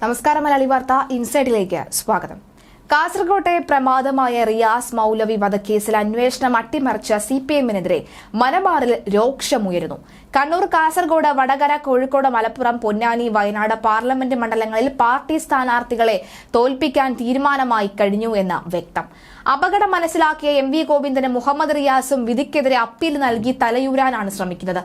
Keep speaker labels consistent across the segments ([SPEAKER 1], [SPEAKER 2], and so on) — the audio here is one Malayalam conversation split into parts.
[SPEAKER 1] നമസ്കാരം മലയാളി വാർത്ത ഇൻസൈഡിലേക്ക് സ്വാഗതം. കാസർകോട്ടെ പ്രമാദമായ റിയാസ് മൗലവി വധക്കേസിൽ അന്വേഷണം അട്ടിമറിച്ച സിപിഎമ്മിനെതിരെ മലബാറിൽ രോക്ഷമുയരുന്നു. കണ്ണൂർ, കാസർഗോഡ്, വടകര, കോഴിക്കോട്, മലപ്പുറം, പൊന്നാനി, വയനാട് പാർലമെന്റ് മണ്ഡലങ്ങളിൽ പാർട്ടി സ്ഥാനാർത്ഥികളെ തോൽപ്പിക്കാൻ തീരുമാനമായി കഴിഞ്ഞു എന്ന് വ്യക്തം. അപകടം മനസ്സിലാക്കിയ എം.വി. ഗോവിന്ദനും മുഹമ്മദ് റിയാസും വിധിക്കെതിരെ അപ്പീൽ നൽകി തലയൂരാനാണ് ശ്രമിക്കുന്നത്.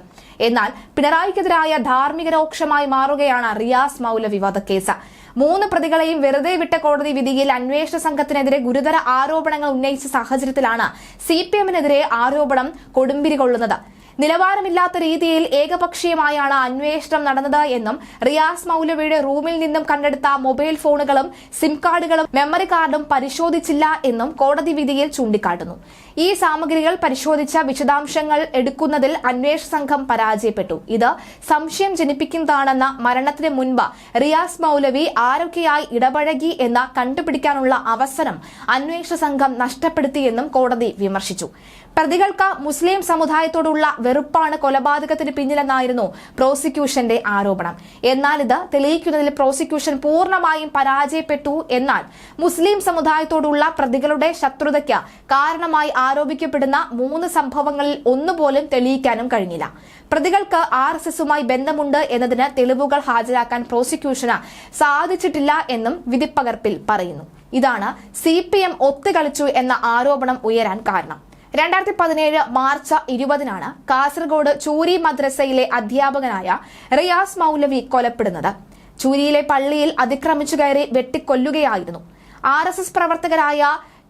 [SPEAKER 1] എന്നാൽ പിണറായിക്കെതിരായ ധാർമ്മിക രോക്ഷമായി മാറുകയാണ് റിയാസ് മൗലവി വധക്കേസ്. 3 പ്രതികളെയും വെറുതെ വിട്ട കോടതി വിധിയിൽ അന്വേഷണ സംഘത്തിനെതിരെ ഗുരുതര ആരോപണങ്ങൾ ഉന്നയിച്ച സാഹചര്യത്തിലാണ് സിപിഎമ്മിനെതിരെ ആരോപണം കൊടുമ്പിരി കൊള്ളുന്നത്. നിലവാരമില്ലാത്ത രീതിയിൽ ഏകപക്ഷീയമായാണ് അന്വേഷണം നടന്നത് എന്നും റിയാസ് മൗലവിയുടെ റൂമിൽ നിന്നും കണ്ടെടുത്ത മൊബൈൽ ഫോണുകളും സിം കാർഡുകളും മെമ്മറി കാർഡും പരിശോധിച്ചില്ല എന്നും കോടതി വിധിയിൽ ചൂണ്ടിക്കാട്ടുന്നു. ഈ സാമഗ്രികൾ പരിശോധിച്ച വിശദാംശങ്ങൾ എടുക്കുന്നതിൽ അന്വേഷണ സംഘം പരാജയപ്പെട്ടു. ഇത് സംശയം ജനിപ്പിക്കുന്നതാണെന്ന മരണത്തിന് മുൻപ് റിയാസ് മൗലവി ആരൊക്കെയായി ഇടപഴകി എന്ന് കണ്ടുപിടിക്കാനുള്ള അവസരം അന്വേഷണ സംഘം നഷ്ടപ്പെടുത്തിയെന്നും കോടതി വിമർശിച്ചു. പ്രതികൾക്ക് മുസ്ലിം സമുദായത്തോടുള്ള വെറുപ്പാണ് കൊലപാതകത്തിന് പിന്നിലെന്നായിരുന്നു പ്രോസിക്യൂഷന്റെ ആരോപണം. എന്നാൽ ഇത് തെളിയിക്കുന്നതിൽ പ്രോസിക്യൂഷൻ പൂർണ്ണമായും പരാജയപ്പെട്ടു. എന്നാൽ മുസ്ലിം സമുദായത്തോടുള്ള പ്രതികളുടെ ശത്രുതയ്ക്ക് കാരണമായി ആരോപിക്കപ്പെടുന്ന 3 സംഭവങ്ങളിൽ ഒന്നുപോലും തെളിയിക്കാനും കഴിഞ്ഞില്ല. പ്രതികൾക്ക് RSSുമായി ബന്ധമുണ്ട് എന്നതിന് തെളിവുകൾ ഹാജരാക്കാൻ പ്രോസിക്യൂഷന് സാധിച്ചിട്ടില്ല എന്നും വിധിപ്പകർപ്പിൽ പറയുന്നു. ഇതാണ് CPM ഒത്തുകളിച്ചു എന്ന ആരോപണം ഉയരാൻ കാരണം. 2017 മാർച്ച് 20-നാണ് കാസർഗോഡ് ചൂരി മദ്രസയിലെ അധ്യാപകനായ റിയാസ് മൗലവി കൊലപ്പെടുന്നത്. ചൂരിയിലെ പള്ളിയിൽ അതിക്രമിച്ചു കയറി വെട്ടിക്കൊല്ലുകയായിരുന്നു. RSS പ്രവർത്തകരായ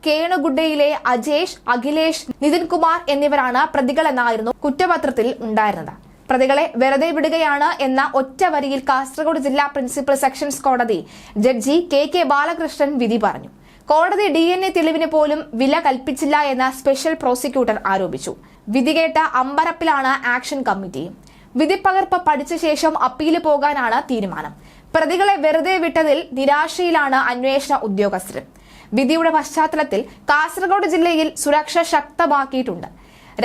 [SPEAKER 1] കേണുഗുഡയിലെ അജേഷ്, അഖിലേഷ്, നിതിൻ കുമാർ എന്നിവരാണ് പ്രതികളെന്നായിരുന്നു കുറ്റപത്രത്തിൽ ഉണ്ടായിരുന്നത്. പ്രതികളെ വെറുതെ വിടുകയാണ് എന്ന ഒറ്റ വരിയിൽ കാസർഗോഡ് ജില്ലാ പ്രിൻസിപ്പൽ സെഷൻസ് കോടതി ജഡ്ജി KK ബാലകൃഷ്ണൻ വിധി പറഞ്ഞു. കോടതി DNA തെളിവിന് പോലും വില കൽപ്പിച്ചില്ല എന്ന് സ്പെഷ്യൽ പ്രോസിക്യൂട്ടർ ആരോപിച്ചു. വിധി കേട്ട അമ്പരപ്പിലാണ് ആക്ഷൻ കമ്മിറ്റിയും. വിധിപ്പകർപ്പ് പഠിച്ച ശേഷം അപ്പീല് പോകാനാണ് തീരുമാനം. പ്രതികളെ വെറുതെ വിട്ടതിൽ നിരാശയിലാണ് അന്വേഷണ ഉദ്യോഗസ്ഥർ. വിധിയുടെ പശ്ചാത്തലത്തിൽ കാസർഗോഡ് ജില്ലയിൽ സുരക്ഷ ശക്തമാക്കിയിട്ടുണ്ട്.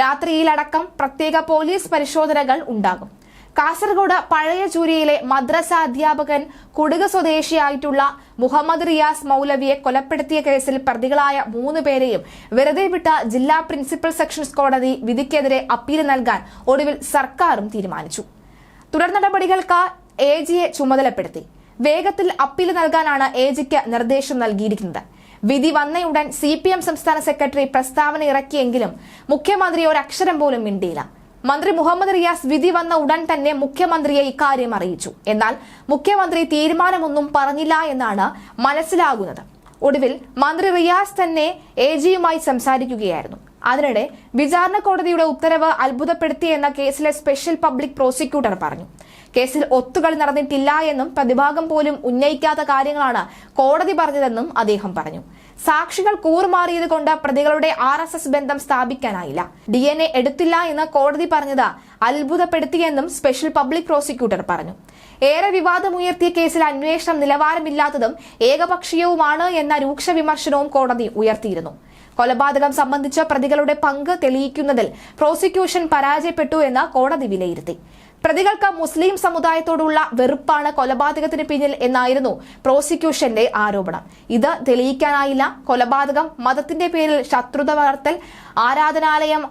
[SPEAKER 1] രാത്രിയിലടക്കം പ്രത്യേക പോലീസ് പരിശോധനകൾ ഉണ്ടാകും. കാസർഗോഡ് പഴയ ചൂരിയിലെ മദ്രസ അധ്യാപകൻ കുടുക് സ്വദേശിയായിട്ടുള്ള മുഹമ്മദ് റിയാസ് മൗലവിയെ കൊലപ്പെടുത്തിയ കേസിൽ പ്രതികളായ 3 പേരെയും വെറുതെ വിട്ട ജില്ലാ പ്രിൻസിപ്പൽ സെഷൻസ് കോടതി വിധിക്കെതിരെ അപ്പീൽ നൽകാൻ ഒടുവിൽ സർക്കാരും തീരുമാനിച്ചു. തുടർ നടപടികൾക്ക് AGയെ ചുമതലപ്പെടുത്തി. വേഗത്തിൽ അപ്പീൽ നൽകാനാണ് AGക്ക് നിർദ്ദേശം നൽകിയിരിക്കുന്നത്. വിധി വന്നയുടൻ CPM സംസ്ഥാന സെക്രട്ടറി പ്രസ്താവന ഇറക്കിയെങ്കിലും മുഖ്യമന്ത്രി ഒരക്ഷരം പോലും മിണ്ടിയില്ല. മന്ത്രി മുഹമ്മദ് റിയാസ് വിധി വന്ന ഉടൻ തന്നെ മുഖ്യമന്ത്രിയെ ഇക്കാര്യം അറിയിച്ചു. എന്നാൽ മുഖ്യമന്ത്രി തീരുമാനമൊന്നും പറഞ്ഞില്ല എന്നാണ് മനസ്സിലാകുന്നത്. ഒടുവിൽ മന്ത്രി റിയാസ് തന്നെ AGയുമായി സംസാരിക്കുകയായിരുന്നു. അതിനിടെ വിചാരണ കോടതിയുടെ ഉത്തരവ് അത്ഭുതപ്പെടുത്തിയെന്ന കേസിലെ സ്പെഷ്യൽ പബ്ലിക് പ്രോസിക്യൂട്ടർ പറഞ്ഞു. കേസിൽ ഒത്തുകളി നടന്നിട്ടില്ല എന്നും പ്രതിഭാഗം പോലും ഉന്നയിക്കാത്ത കാര്യങ്ങളാണ് കോടതി പറഞ്ഞതെന്നും അദ്ദേഹം പറഞ്ഞു. സാക്ഷികൾ കൂറുമാറിയത് കൊണ്ട് പ്രതികളുടെ RSS ബന്ധം സ്ഥാപിക്കാനായില്ല. DNA എടുത്തില്ല എന്ന് കോടതി പറഞ്ഞത് അത്ഭുതപ്പെടുത്തിയെന്നും സ്പെഷ്യൽ പബ്ലിക് പ്രോസിക്യൂട്ടർ പറഞ്ഞു. ഏറെ വിവാദമുയർത്തിയ കേസിൽ അന്വേഷണം നിലവാരമില്ലാത്തതും ഏകപക്ഷീയവുമാണ് എന്ന രൂക്ഷ വിമർശനവും കോടതി ഉയർത്തിയിരുന്നു. കൊലപാതകം സംബന്ധിച്ച പ്രതികളുടെ പങ്ക് തെളിയിക്കുന്നതിൽ പ്രോസിക്യൂഷൻ പരാജയപ്പെട്ടു എന്ന് കോടതി വിലയിരുത്തി. പ്രതികൾക്ക് മുസ്ലിം സമുദായത്തോടുള്ള വെറുപ്പാണ് കൊലപാതകത്തിന് പിന്നിൽ എന്നായിരുന്നു പ്രോസിക്യൂഷന്റെ ആരോപണം. ഇത് തെളിയിക്കാനായില്ല. കൊലപാതകം, മതത്തിന്റെ പേരിൽ ശത്രുത വളർത്തൽ, ആരാധനാലയം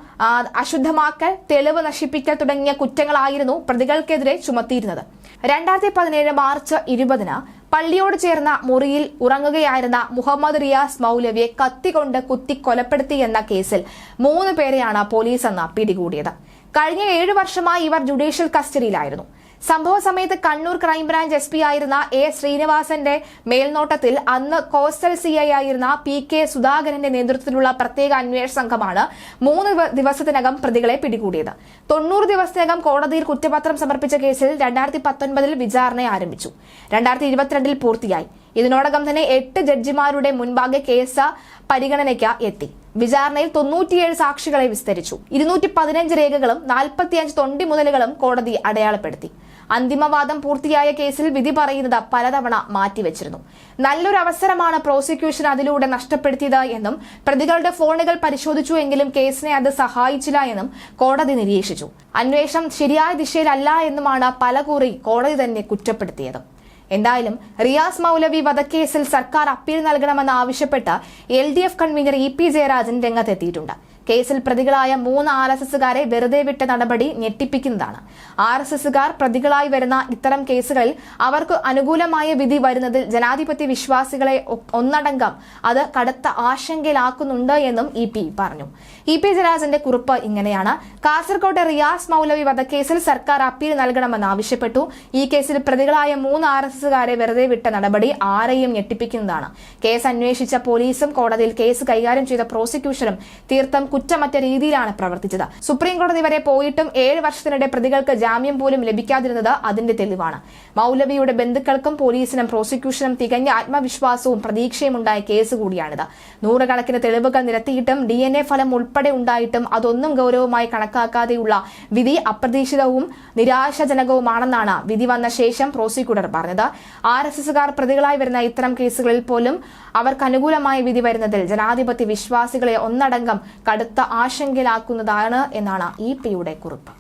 [SPEAKER 1] അശുദ്ധമാക്കൽ, തെളിവ് നശിപ്പിക്കൽ തുടങ്ങിയ കുറ്റങ്ങളായിരുന്നു പ്രതികൾക്കെതിരെ ചുമത്തിയിരുന്നത്. 2017 മാർച്ച് 20-ന് പള്ളിയോട് ചേർന്ന മുറിയിൽ ഉറങ്ങുകയായിരുന്ന മുഹമ്മദ് റിയാസ് മൗലവിയെ കത്തികൊണ്ട് കുത്തി കൊലപ്പെടുത്തിയെന്ന കേസിൽ 3 പേരെയാണ് പോലീസ് അന്ന് പിടികൂടിയത്. കഴിഞ്ഞ 7 വർഷമായി ഇവർ ജുഡീഷ്യൽ കസ്റ്റഡിയിലായിരുന്നു. സംഭവ സമയത്ത് കണ്ണൂർ ക്രൈംബ്രാഞ്ച് SP ആയിരുന്ന A. ശ്രീനിവാസന്റെ മേൽനോട്ടത്തിൽ അന്ന് കോസ്റ്റൽ CI ആയിരുന്ന PK സുധാകരന്റെ നേതൃത്വത്തിലുള്ള പ്രത്യേക അന്വേഷണ സംഘമാണ് 3 ദിവസത്തിനകം പ്രതികളെ പിടികൂടിയത്. 90 ദിവസത്തിനകം കോടതിയിൽ കുറ്റപത്രം സമർപ്പിച്ച കേസിൽ 2019 വിചാരണ ആരംഭിച്ചു. 2022 പൂർത്തിയായി. ഇതിനോടകം തന്നെ 8 ജഡ്ജിമാരുടെ മുൻപാകെ കേസ് പരിഗണനയ്ക്ക് എത്തി. വിചാരണയിൽ 97 സാക്ഷികളെ വിസ്തരിച്ചു. 215 രേഖകളും 45 തൊണ്ടിമുതലുകളും കോടതി അടയാളപ്പെടുത്തി. അന്തിമവാദം പൂർത്തിയായ കേസിൽ വിധി പറയുന്നത് പലതവണ മാറ്റിവെച്ചിരുന്നു. നല്ലൊരു അവസരമാണ് പ്രോസിക്യൂഷൻ അതിലൂടെ നഷ്ടപ്പെടുത്തിയത് എന്നും പ്രതികളുടെ ഫോണുകൾ പരിശോധിച്ചു എങ്കിലും കേസിനെ അത് സഹായിച്ചില്ല എന്നും കോടതി നിരീക്ഷിച്ചു. അന്വേഷണം ശരിയായ ദിശയിലല്ല എന്നുമാണ് പലകുറി കോടതി തന്നെ കുറ്റപ്പെടുത്തിയത്. എന്തായാലും റിയാസ് മൗലവി വധക്കേസിൽ സർക്കാർ അപ്പീൽ നൽകണമെന്നാവശ്യപ്പെട്ട് LDF കൺവീനർ EP ജയരാജൻ രംഗത്തെത്തിയിട്ടുണ്ട്. കേസിൽ പ്രതികളായ 3 RSSകാരെ വെറുതെ വിട്ട നടപടി ഞെട്ടിപ്പിക്കുന്നതാണ്. RSSകാർ പ്രതികളായി വരുന്ന ഇത്തരം കേസുകളിൽ അവർക്ക് അനുകൂലമായ വിധി വരുന്നതിൽ ജനാധിപത്യ വിശ്വാസികളെ ഒന്നടങ്കം അത് കടുത്ത ആശങ്കയിലാക്കുന്നുണ്ട് എന്നും EP പറഞ്ഞു. EP ജയരാജന്റെ കുറിപ്പ് ഇങ്ങനെയാണ്: കാസർകോട്ടെ റിയാസ് മൗലവി വധക്കേസിൽ സർക്കാർ അപ്പീൽ നൽകണമെന്നാവശ്യപ്പെട്ടു. ഈ കേസിൽ പ്രതികളായ 3 RSSകാരെ വെറുതെ വിട്ട നടപടി ആരെയും ഞെട്ടിപ്പിക്കുന്നതാണ്. കേസ് അന്വേഷിച്ച പോലീസും കോടതിയിൽ കേസ് കൈകാര്യം ചെയ്ത പ്രോസിക്യൂഷനും തീർത്തും കുറ്റമറ്റ രീതിയിലാണ് പ്രവർത്തിച്ചത്. സുപ്രീം കോടതി വരെ പോയിട്ടും 7 വർഷത്തിനിടെ പ്രതികൾക്ക് ജാമ്യം പോലും ലഭിക്കാതിരുന്നത് അതിന്റെ തെളിവാണ്. മൗലവിയുടെ ബന്ധുക്കൾക്കും പോലീസിനും പ്രോസിക്യൂഷനും തികഞ്ഞ ആത്മവിശ്വാസവും പ്രതീക്ഷയും ഉണ്ടായ കേസ് കൂടിയാണിത്. നൂറുകണക്കിന് തെളിവുകൾ നിരത്തിയിട്ടും DNA ഫലം ഉൾപ്പെടെ ഉണ്ടായിട്ടും അതൊന്നും ഗൗരവമായി കണക്കാക്കാതെയുള്ള വിധി അപ്രതീക്ഷിതവും നിരാശാജനകവുമാണെന്നാണ് വിധി വന്ന ശേഷം പ്രോസിക്യൂട്ടർ പറഞ്ഞത്. RSSകാർ പ്രതികളായി വരുന്ന ഇത്തരം കേസുകളിൽ പോലും അവർക്ക് അനുകൂലമായ വിധി വരുന്നതിൽ ജനാധിപത്യ വിശ്വാസികളെ ഒന്നടങ്കം കടുത്ത ആശങ്കയിലാക്കുന്നതാണ് എന്നാണ് EPയുടെ കുറിപ്പ്.